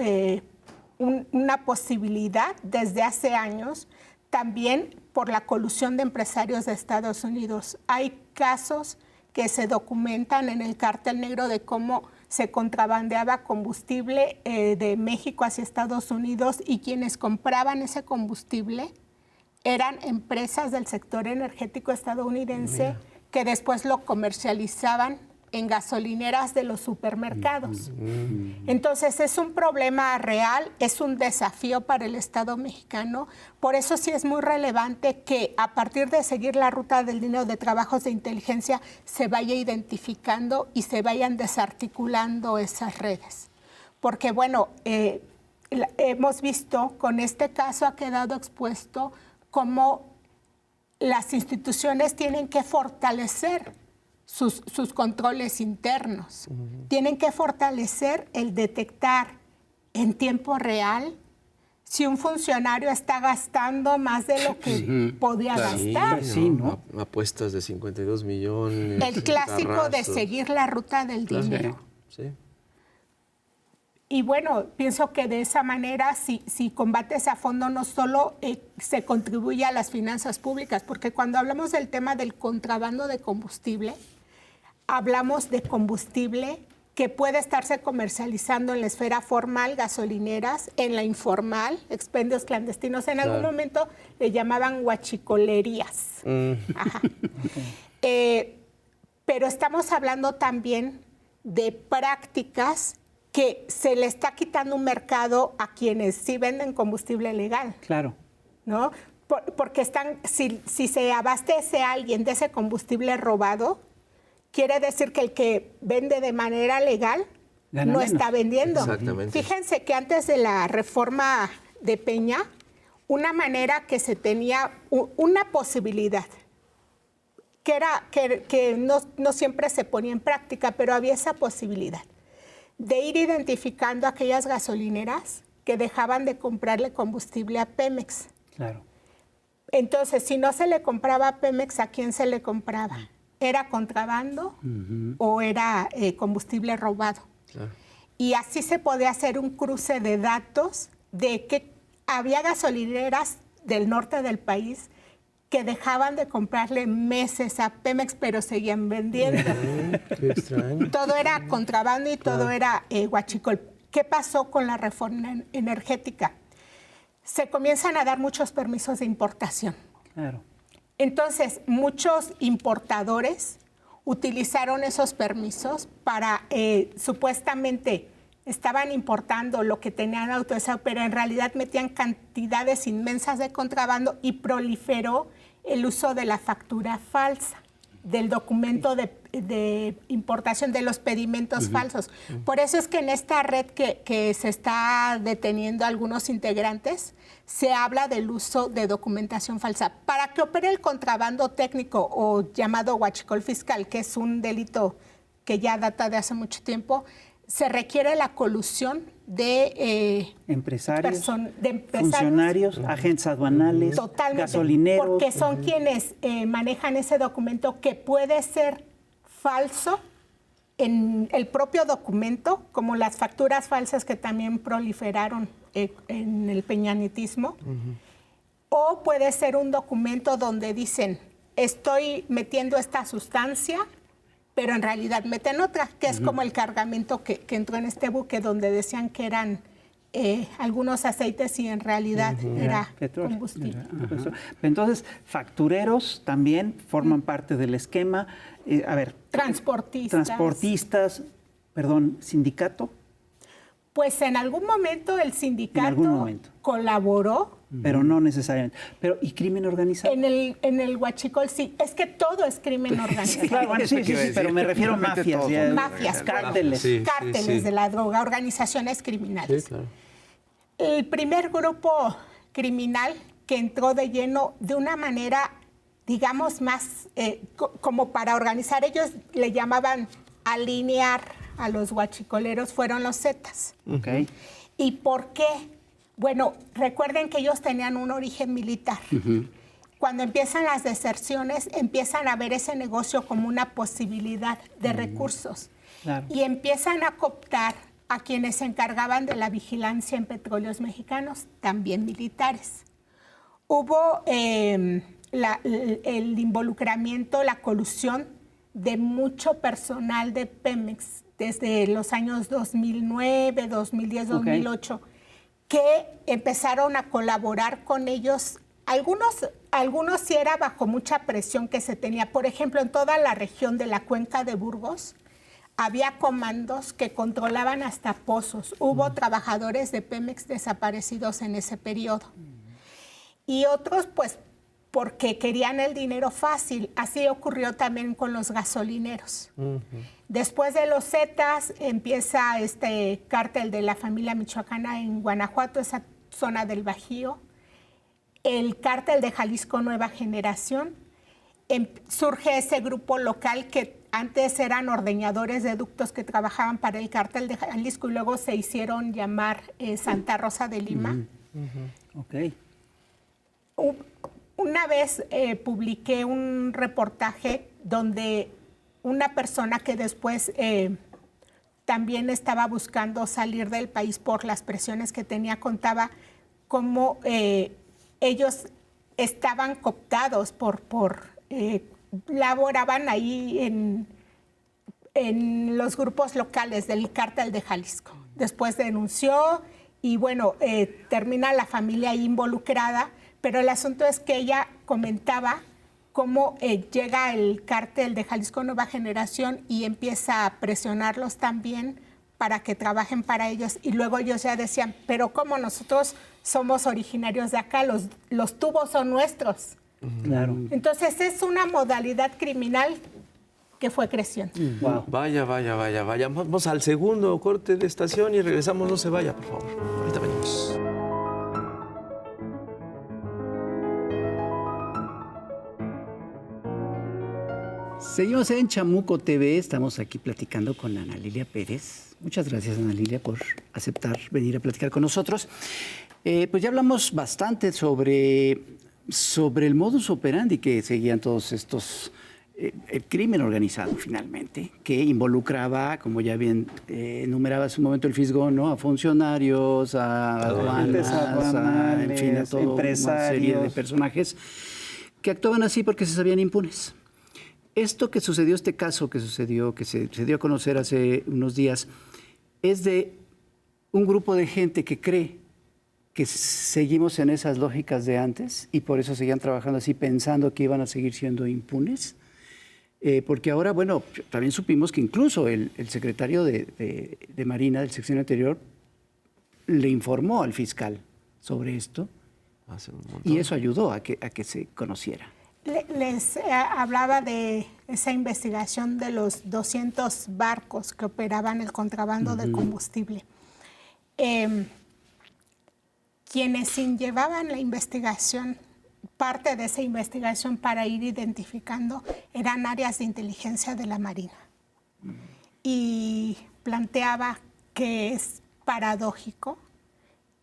Speaker 6: una posibilidad desde hace años, también por la colusión de empresarios de Estados Unidos. Hay casos que se documentan en el Cártel Negro de cómo se contrabandeaba combustible de México hacia Estados Unidos, y quienes compraban ese combustible eran empresas del sector energético estadounidense que después lo comercializaban en gasolineras de los supermercados. Entonces es un problema real, es un desafío para el Estado mexicano. Por eso sí es muy relevante que a partir de seguir la ruta del dinero de trabajos de inteligencia se vaya identificando y se vayan desarticulando esas redes. Porque bueno, hemos visto, con este caso ha quedado expuesto cómo las instituciones tienen que fortalecer sus controles internos. Tienen que fortalecer el detectar en tiempo real si un funcionario está gastando más de lo que podía gastar.
Speaker 2: Sí, ¿no?
Speaker 3: Apuestas de 52 millones.
Speaker 6: El clásico de
Speaker 3: carrazos.
Speaker 6: seguir la ruta del dinero.
Speaker 3: Sí.
Speaker 6: Y bueno, pienso que de esa manera, si combates a fondo, no solo se contribuye a las finanzas públicas, porque cuando hablamos del tema del contrabando de combustible, hablamos de combustible que puede estarse comercializando en la esfera formal, gasolineras, en la informal, expendios clandestinos. En algún momento le llamaban huachicolerías. Ajá. Pero estamos hablando también de prácticas que se le está quitando un mercado a quienes sí venden combustible legal.
Speaker 4: Claro.
Speaker 6: ¿No? Porque si se abastece a alguien de ese combustible robado, quiere decir que el que vende de manera legal
Speaker 4: Gana
Speaker 6: no
Speaker 4: menos.
Speaker 6: está vendiendo.
Speaker 3: Exactamente.
Speaker 6: Fíjense que antes de la reforma de Peña, una manera que se tenía, una posibilidad, que no siempre se ponía en práctica, pero había esa posibilidad de ir identificando aquellas gasolineras que dejaban de comprarle combustible a Pemex.
Speaker 4: Claro.
Speaker 6: Entonces, si no se le compraba a Pemex, ¿a quién se le compraba? ¿Era contrabando o era combustible robado?
Speaker 3: Claro.
Speaker 6: Y así se podía hacer un cruce de datos de que había gasolineras del norte del país que dejaban de comprarle meses a Pemex, pero seguían vendiendo.
Speaker 3: Qué extraño.
Speaker 6: Todo era contrabando y todo era huachicol. ¿Qué pasó con la reforma energética? Se comienzan a dar muchos permisos de importación.
Speaker 4: Claro.
Speaker 6: Entonces, muchos importadores utilizaron esos permisos para, supuestamente, estaban importando lo que tenían autorizado, pero en realidad metían cantidades inmensas de contrabando y proliferó el uso de la factura falsa, del documento de importación, de los pedimentos falsos. Por eso es que en esta red que se está deteniendo algunos integrantes, se habla del uso de documentación falsa. Para que opere el contrabando técnico o llamado huachicol fiscal, que es un delito que ya data de hace mucho tiempo, se requiere la colusión de
Speaker 4: Empresarios,
Speaker 6: empresarios,
Speaker 4: funcionarios, agentes aduanales,
Speaker 6: totalmente,
Speaker 4: gasolineros.
Speaker 6: porque son quienes manejan ese documento que puede ser falso en el propio documento, como las facturas falsas que también proliferaron en el peñanitismo, o puede ser un documento donde dicen, estoy metiendo esta sustancia, pero en realidad meten otra, que es como el cargamento que entró en este buque, donde decían que eran algunos aceites y en realidad era
Speaker 4: petróleo.
Speaker 6: combustible.
Speaker 4: Ajá. Entonces, factureros también forman parte del esquema. A ver, transportistas, sindicato.
Speaker 6: Pues en algún momento el sindicato
Speaker 4: En algún momento.
Speaker 6: colaboró.
Speaker 4: Pero no necesariamente. Pero, ¿y crimen organizado?
Speaker 6: En el huachicol sí, es que todo es crimen organizado.
Speaker 4: Claro, bueno, sí, pero me refiero a mafias.
Speaker 6: Mafias,
Speaker 4: cárteles.
Speaker 3: Sí.
Speaker 6: Cárteles de la droga, organizaciones criminales.
Speaker 3: Sí, claro.
Speaker 6: El primer grupo criminal que entró de lleno de una manera, digamos, más como para organizar, ellos le llamaban alinear a los huachicoleros, fueron los Zetas.
Speaker 4: Okay.
Speaker 6: ¿Y por qué? Bueno, recuerden que ellos tenían un origen militar. Cuando empiezan las deserciones, empiezan a ver ese negocio como una posibilidad de recursos.
Speaker 4: Claro.
Speaker 6: Y empiezan a cooptar a quienes se encargaban de la vigilancia en petróleos mexicanos, también militares. Hubo el involucramiento, la colusión de mucho personal de Pemex desde los años 2009, 2010, 2008, que empezaron a colaborar con ellos. Algunos sí era bajo mucha presión que se tenía. Por ejemplo, en toda la región de la cuenca de Burgos, había comandos que controlaban hasta pozos. Hubo trabajadores de Pemex desaparecidos en ese periodo. Y otros, pues, porque querían el dinero fácil. Así ocurrió también con los gasolineros. Después de los Zetas, empieza este cártel de la familia michoacana en Guanajuato, esa zona del Bajío. el Cártel de Jalisco Nueva Generación. Surge ese grupo local que antes eran ordeñadores de ductos que trabajaban para el Cártel de Jalisco y luego se hicieron llamar Santa Rosa de Lima.
Speaker 4: Ok.
Speaker 6: Una vez publiqué un reportaje donde una persona que después también estaba buscando salir del país por las presiones que tenía, contaba cómo ellos estaban cooptados laboraban ahí en los grupos locales del Cártel de Jalisco. Después denunció y bueno, termina la familia ahí involucrada, pero el asunto es que ella comentaba cómo llega el Cártel de Jalisco Nueva Generación y empieza a presionarlos también para que trabajen para ellos. Y luego ellos ya decían, pero como nosotros somos originarios de acá, los tubos son nuestros.
Speaker 4: Claro.
Speaker 6: Entonces es una modalidad criminal que fue creciendo.
Speaker 4: Wow.
Speaker 3: Vaya. Vamos al segundo corte de estación y regresamos. No se vaya, por favor. Ahorita venimos.
Speaker 2: Seguimos en Chamuco TV, estamos aquí platicando con Ana Lilia Pérez. Muchas gracias, Ana Lilia, por aceptar venir a platicar con nosotros. Pues ya hablamos bastante sobre el modus operandi que seguían todos estos, el crimen organizado finalmente, que involucraba, como ya bien enumeraba hace un momento el Fisgón, ¿no? A funcionarios, a aduanas, en fin, a toda una serie de personajes que actuaban así porque se sabían impunes. Esto que sucedió, este caso que se dio a conocer hace unos días, es de un grupo de gente que cree que seguimos en esas lógicas de antes y por eso seguían trabajando así pensando que iban a seguir siendo impunes. Porque ahora, bueno, también supimos que incluso el secretario de Marina del sexenio anterior le informó al fiscal sobre esto y eso ayudó a que se conociera.
Speaker 6: Les hablaba de esa investigación de los 200 barcos que operaban el contrabando de combustible. Quienes llevaban la investigación, parte de esa investigación para ir identificando, eran áreas de inteligencia de la Marina. Y planteaba que es paradójico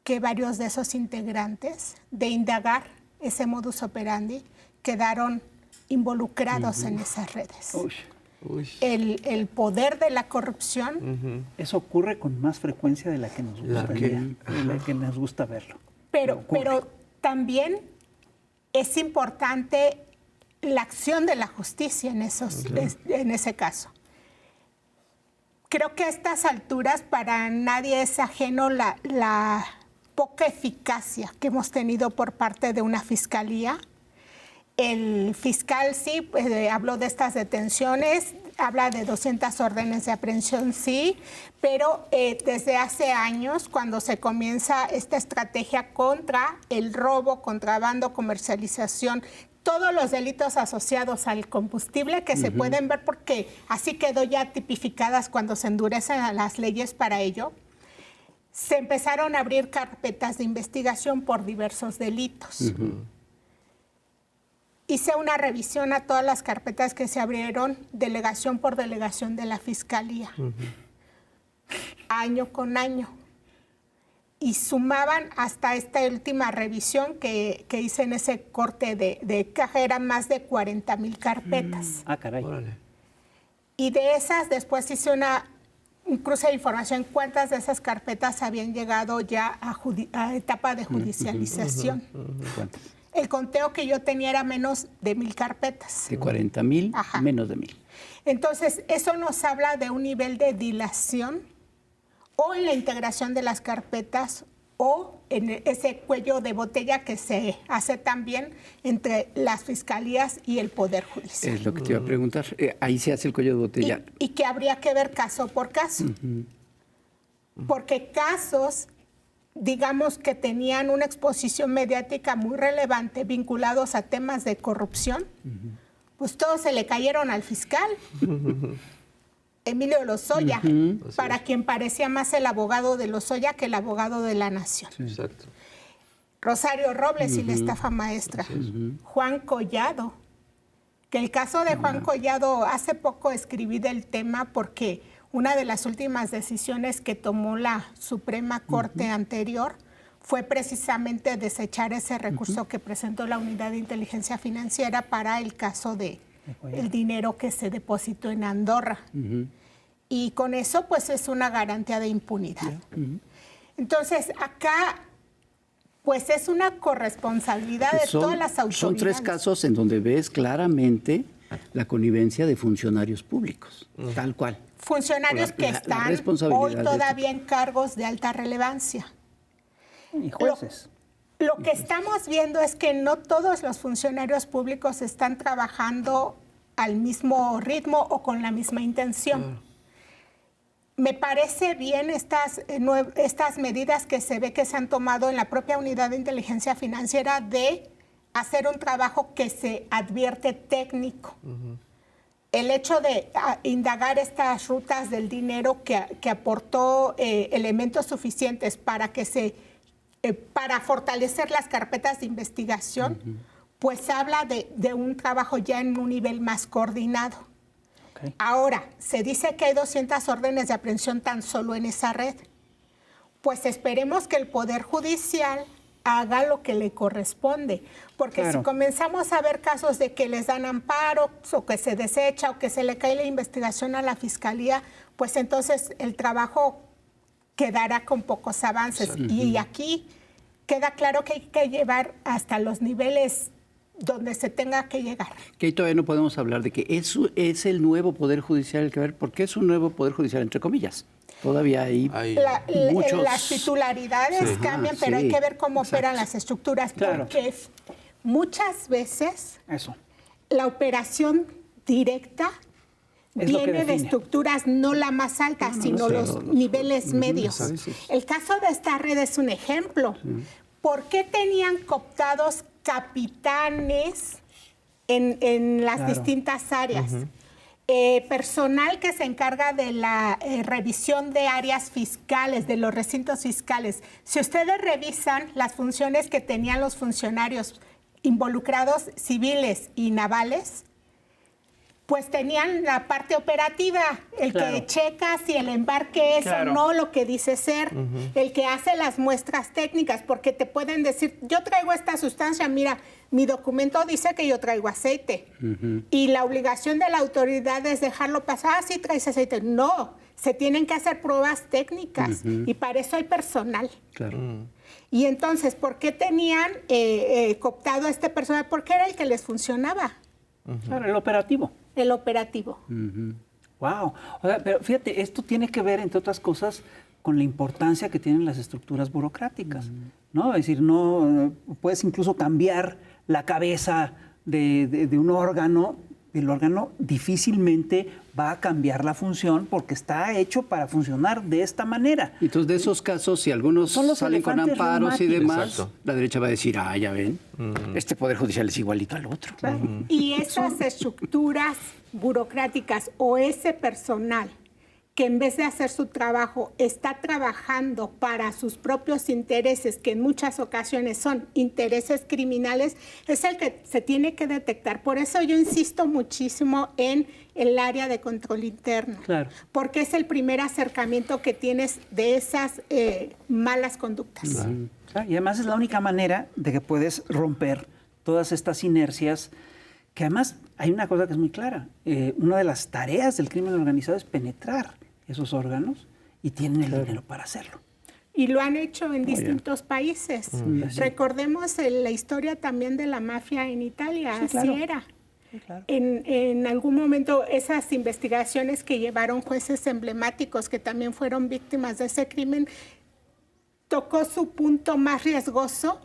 Speaker 6: que varios de esos integrantes, de indagar ese modus operandi, quedaron involucrados en esas redes. El poder de la corrupción.
Speaker 4: Eso ocurre con más frecuencia de la que nos gusta, verlo.
Speaker 6: Pero también es importante la acción de la justicia en ese caso. Creo que a estas alturas para nadie es ajeno la poca eficacia que hemos tenido por parte de una fiscalía. El fiscal sí habló de estas detenciones, habla de 200 órdenes de aprehensión, sí, pero desde hace años, cuando se comienza esta estrategia contra el robo, contrabando, comercialización, todos los delitos asociados al combustible que se pueden ver porque así quedó ya tipificadas cuando se endurecen las leyes para ello, se empezaron a abrir carpetas de investigación por diversos delitos. Hice una revisión a todas las carpetas que se abrieron, delegación por delegación de la Fiscalía, año con año. Y sumaban hasta esta última revisión que hice en ese corte de caja, eran más de 40,000 carpetas.
Speaker 4: Ah, caray.
Speaker 3: Órale.
Speaker 6: Y de esas después hice un cruce de información, cuántas de esas carpetas habían llegado ya a etapa de judicialización.
Speaker 2: ¿Cuántas?
Speaker 6: El conteo que yo tenía era menos de 1,000 carpetas.
Speaker 2: De 40,000,
Speaker 6: Ajá.
Speaker 2: menos de 1,000.
Speaker 6: Entonces, eso nos habla de un nivel de dilación o en la integración de las carpetas o en ese cuello de botella que se hace también entre las fiscalías y el Poder Judicial.
Speaker 2: Es lo que te iba a preguntar. Ahí se hace el cuello de botella.
Speaker 6: Y que habría que ver caso por caso. Porque casos, digamos, que tenían una exposición mediática muy relevante vinculados a temas de corrupción, pues todos se le cayeron al fiscal, Emilio Lozoya, para quien parecía más el abogado de Lozoya que el abogado de la nación.
Speaker 3: Exacto.
Speaker 6: Rosario Robles y la estafa maestra, Juan Collado, que el caso de Juan Collado, hace poco escribí del tema porque una de las últimas decisiones que tomó la Suprema Corte anterior fue precisamente desechar ese recurso que presentó la Unidad de Inteligencia Financiera para el caso de el dinero que se depositó en Andorra. Y con eso, pues, es una garantía de impunidad. Entonces, acá, pues, es una corresponsabilidad de todas las autoridades.
Speaker 2: Son 3 casos en donde ves claramente la connivencia de funcionarios públicos, tal cual.
Speaker 6: Funcionarios que están hoy todavía en cargos de alta relevancia.
Speaker 4: Y jueces.
Speaker 6: Lo que estamos viendo es que no todos los funcionarios públicos están trabajando al mismo ritmo o con la misma intención. Me parece bien estas medidas que se ve que se han tomado en la propia Unidad de Inteligencia Financiera de hacer un trabajo que se advierte técnico. El hecho de indagar estas rutas del dinero que aportó elementos suficientes para que para fortalecer las carpetas de investigación, pues habla de un trabajo ya en un nivel más coordinado. Ahora, se dice que hay 200 órdenes de aprehensión tan solo en esa red. Pues esperemos que el Poder Judicial haga lo que le corresponde, porque si comenzamos a ver casos de que les dan amparo o que se desecha o que se le cae la investigación a la Fiscalía, pues entonces el trabajo quedará con pocos avances. Y aquí queda claro que hay que llevar hasta los niveles donde se tenga que llegar.
Speaker 2: Que ahí todavía no podemos hablar de que eso es el nuevo Poder Judicial, el que ver, porque es un nuevo Poder Judicial, entre comillas. Todavía hay muchos...
Speaker 6: Las titularidades cambian, pero hay que ver cómo operan las estructuras, porque muchas veces la operación directa viene de estructuras no la más alta, sino los niveles medios. El caso de esta red es un ejemplo. ¿Por qué tenían cooptados capitanes en las distintas áreas? Personal que se encarga de la revisión de áreas fiscales, de los recintos fiscales. Si ustedes revisan las funciones que tenían los funcionarios involucrados civiles y navales, pues tenían la parte operativa, el que checa si el embarque es o no lo que dice ser, el que hace las muestras técnicas, porque te pueden decir, yo traigo esta sustancia, mira, mi documento dice que yo traigo aceite. Y la obligación de la autoridad es dejarlo pasar, sí traes aceite. No, se tienen que hacer pruebas técnicas y para eso hay personal. Y entonces, ¿por qué tenían cooptado a este personal? Porque era el que les funcionaba.
Speaker 4: El operativo.
Speaker 6: El operativo.
Speaker 4: Wow. O sea, pero fíjate, esto tiene que ver, entre otras cosas, con la importancia que tienen las estructuras burocráticas, ¿no? Es decir, no puedes incluso cambiar la cabeza de un órgano. El órgano difícilmente va a cambiar la función porque está hecho para funcionar de esta manera.
Speaker 2: Entonces, de esos casos, si algunos salen con amparos y demás, la derecha va a decir, ya ven, este Poder Judicial es igualito al otro.
Speaker 6: Y esas estructuras burocráticas o ese personal que en vez de hacer su trabajo está trabajando para sus propios intereses, que en muchas ocasiones son intereses criminales, es el que se tiene que detectar. Por eso yo insisto muchísimo en el área de control interno, porque es el primer acercamiento que tienes de esas malas conductas.
Speaker 4: Y además es la única manera de que puedes romper todas estas inercias, que además hay una cosa que es muy clara. Una de las tareas del crimen organizado es penetrar esos órganos y tienen el dinero para hacerlo.
Speaker 6: Y lo han hecho en distintos países. Recordemos la historia también de la mafia en Italia, así era. En algún momento esas investigaciones que llevaron jueces emblemáticos que también fueron víctimas de ese crimen, tocó su punto más riesgoso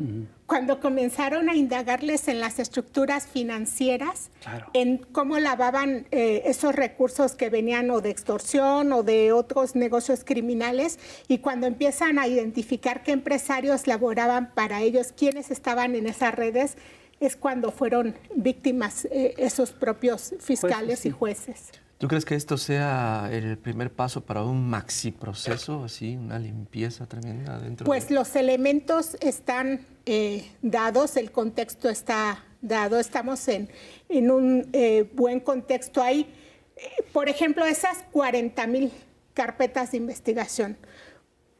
Speaker 6: cuando comenzaron a indagarles en las estructuras financieras, en cómo lavaban esos recursos que venían o de extorsión o de otros negocios criminales, y cuando empiezan a identificar qué empresarios laboraban para ellos, quiénes estaban en esas redes, es cuando fueron víctimas esos propios fiscales y jueces.
Speaker 3: ¿Tú crees que esto sea el primer paso para un maxi proceso, así, una limpieza tremenda dentro?
Speaker 6: Pues los elementos están dados, el contexto está dado, estamos en un buen contexto ahí. Por ejemplo, esas 40,000 carpetas de investigación,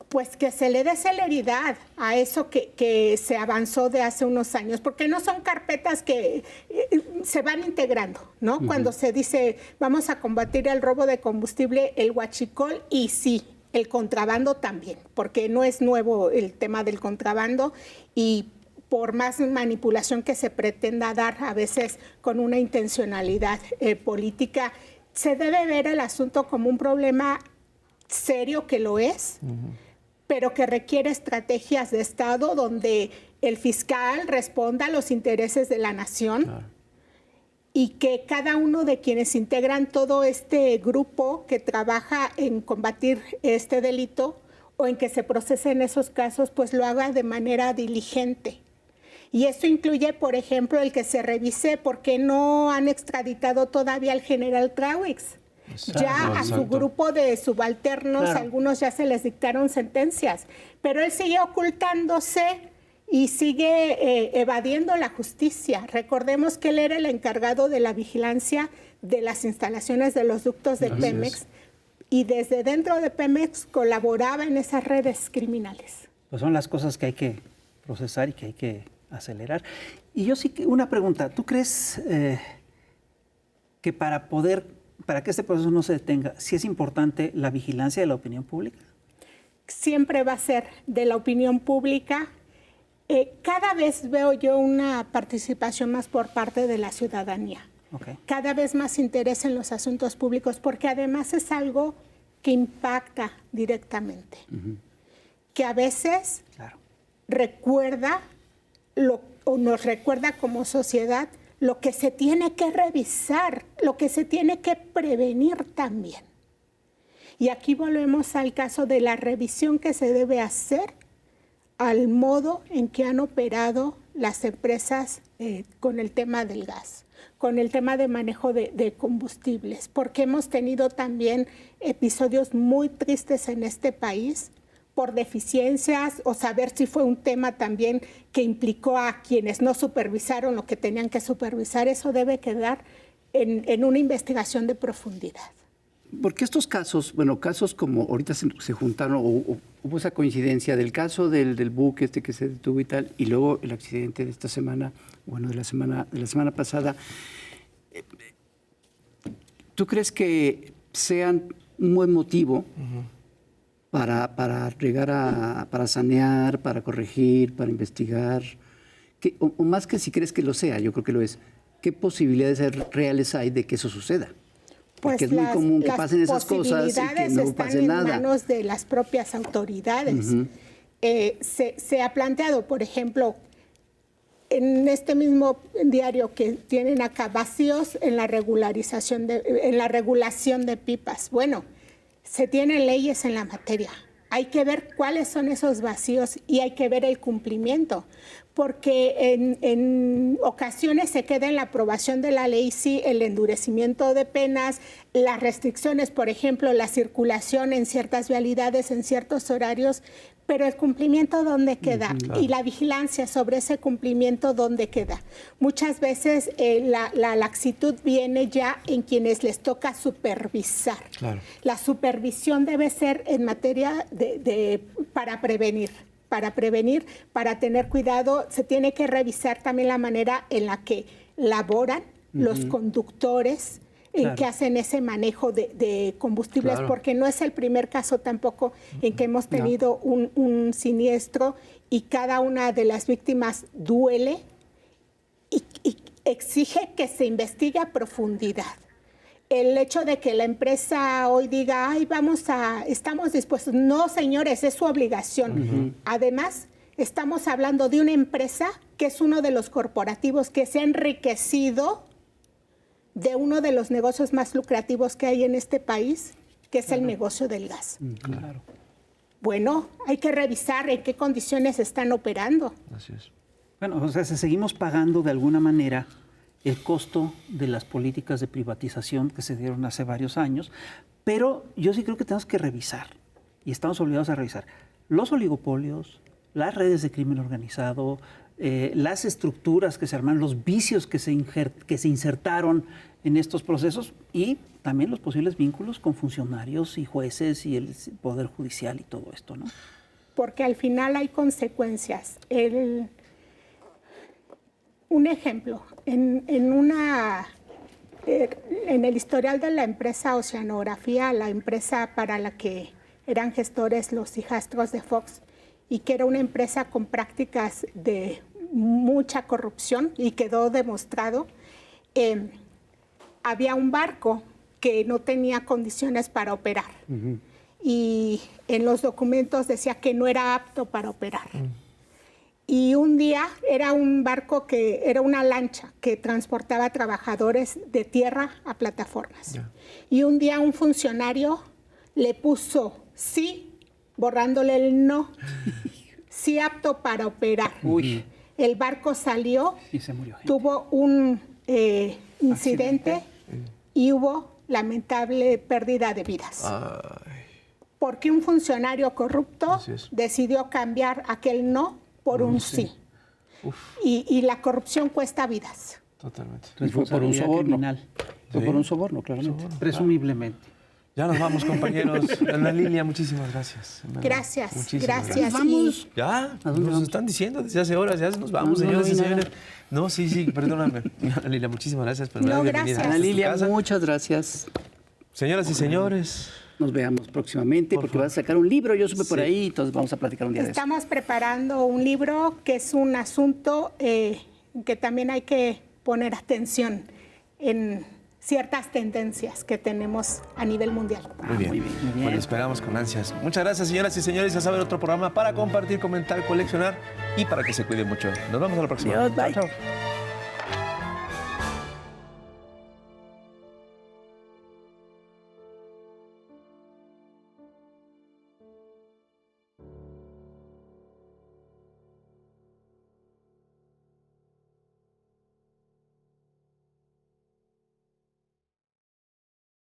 Speaker 6: pues que se le dé celeridad a eso que se avanzó de hace unos años, porque no son carpetas que se van integrando, ¿no? Cuando se dice vamos a combatir el robo de combustible, el huachicol, y sí, el contrabando también, porque no es nuevo el tema del contrabando, y por más manipulación que se pretenda dar, a veces con una intencionalidad política, se debe ver el asunto como un problema serio, que lo es, pero que requiere estrategias de Estado donde el fiscal responda a los intereses de la nación y que cada uno de quienes integran todo este grupo que trabaja en combatir este delito o en que se procesen esos casos, pues lo haga de manera diligente. Y eso incluye, por ejemplo, el que se revise por qué no han extraditado todavía al general Trauix. Ya a su grupo de subalternos, algunos ya se les dictaron sentencias, pero él sigue ocultándose y sigue evadiendo la justicia. Recordemos que él era el encargado de la vigilancia de las instalaciones de los ductos de Pemex y desde dentro de Pemex colaboraba en esas redes criminales.
Speaker 4: Pues son las cosas que hay que procesar y que hay que acelerar. Y yo sí que una pregunta, ¿tú crees que para que este proceso no se detenga, sí es importante la vigilancia de la opinión pública?
Speaker 6: Siempre va a ser de la opinión pública. Cada vez veo yo una participación más por parte de la ciudadanía. Cada vez más interés en los asuntos públicos, porque además es algo que impacta directamente. Que a veces recuerda o nos recuerda como sociedad lo que se tiene que revisar, lo que se tiene que prevenir también. Y aquí volvemos al caso de la revisión que se debe hacer al modo en que han operado las empresas con el tema del gas, con el tema de manejo de combustibles, porque hemos tenido también episodios muy tristes en este país por deficiencias o saber si fue un tema también que implicó a quienes no supervisaron lo que tenían que supervisar. Eso debe quedar en una investigación de profundidad.
Speaker 2: Porque estos casos, casos como ahorita se juntaron, o hubo esa coincidencia del caso del buque que se detuvo y tal, y luego el accidente de esta semana, de la semana pasada. ¿Tú crees que sean un buen motivo para llegar para sanear, para corregir, para investigar? O más que si crees que lo sea, yo creo que lo es. ¿Qué posibilidades reales hay de que eso suceda? Porque es muy común que pasen esas cosas y que no pase nada.
Speaker 6: Están en manos de las propias autoridades. Se ha planteado, por ejemplo, en este mismo diario que tienen acá, vacíos en la regulación de pipas. Bueno, se tienen leyes en la materia. Hay que ver cuáles son esos vacíos y hay que ver el cumplimiento, porque en ocasiones se queda en la aprobación de la ley, sí, el endurecimiento de penas, las restricciones, por ejemplo, la circulación en ciertas vialidades, en ciertos horarios, pero el cumplimiento, ¿dónde queda? Y la vigilancia sobre ese cumplimiento, ¿dónde queda? Muchas veces la laxitud viene ya en quienes les toca supervisar. La supervisión debe ser en materia para prevenir, para tener cuidado. Se tiene que revisar también la manera en la que laboran los conductores, en que hacen ese manejo de combustibles, porque no es el primer caso tampoco en que hemos tenido un siniestro y cada una de las víctimas duele y exige que se investigue a profundidad. El hecho de que la empresa hoy diga, estamos dispuestos. No, señores, es su obligación. Además, estamos hablando de una empresa que es uno de los corporativos que se ha enriquecido de uno de los negocios más lucrativos que hay en este país, que es el negocio del gas. Bueno, hay que revisar en qué condiciones están operando.
Speaker 3: Así es.
Speaker 4: Bueno, o sea, si seguimos pagando de alguna manera el costo de las políticas de privatización que se dieron hace varios años, pero yo sí creo que tenemos que revisar, y estamos obligados a revisar, los oligopolios, las redes de crimen organizado, las estructuras que se arman, los vicios que se insertaron en estos procesos y también los posibles vínculos con funcionarios y jueces y el Poder Judicial y todo esto, ¿no?
Speaker 6: Porque al final hay consecuencias. Un ejemplo, en el historial de la empresa Oceanografía, la empresa para la que eran gestores los hijastros de Fox, y que era una empresa con prácticas de mucha corrupción y quedó demostrado, había un barco que no tenía condiciones para operar. Y en los documentos decía que no era apto para operar. Y un día era un barco era una lancha que transportaba trabajadores de tierra a plataformas. Y un día un funcionario le puso sí, borrándole el no, sí apto para operar. El barco salió,
Speaker 4: y se murió gente.
Speaker 6: tuvo un incidente y hubo lamentable pérdida de vidas. Porque un funcionario corrupto decidió cambiar aquel no por un sí. Y la corrupción cuesta vidas.
Speaker 3: Totalmente.
Speaker 2: Fue por un soborno.
Speaker 4: Criminal.
Speaker 2: Fue por un soborno, claramente.
Speaker 4: Presumiblemente.
Speaker 3: Ya nos vamos, compañeros. Ana Lilia, muchísimas gracias.
Speaker 6: Gracias,
Speaker 3: Muchísimas
Speaker 6: gracias.
Speaker 4: Vamos.
Speaker 3: Ya,
Speaker 2: dónde
Speaker 3: nos
Speaker 2: vamos?
Speaker 3: están diciendo desde hace horas, ya nos vamos,
Speaker 2: No, no
Speaker 3: señores y
Speaker 2: vi nada.
Speaker 3: señores. No, sí, perdóname. Ana Lilia, muchísimas gracias por
Speaker 6: No,
Speaker 3: darme la bienvenida
Speaker 6: gracias.
Speaker 3: a
Speaker 2: Ana
Speaker 3: tu
Speaker 2: Lilia,
Speaker 3: casa.
Speaker 2: muchas gracias.
Speaker 3: Señoras y señores,
Speaker 2: Nos veamos próximamente porque vas a sacar un libro, yo supe por ahí, entonces vamos a platicar un día de eso.
Speaker 6: Estamos preparando un libro que es un asunto que también hay que poner atención en ciertas tendencias que tenemos a nivel mundial.
Speaker 3: muy bien.
Speaker 2: muy bien.
Speaker 3: Bueno, esperamos con ansias. Muchas gracias, señoras y señores. Ya saben, otro programa para compartir, comentar, coleccionar y para que se cuiden mucho. Nos vemos a la próxima.
Speaker 2: Adiós, bye.
Speaker 3: Chao, chao.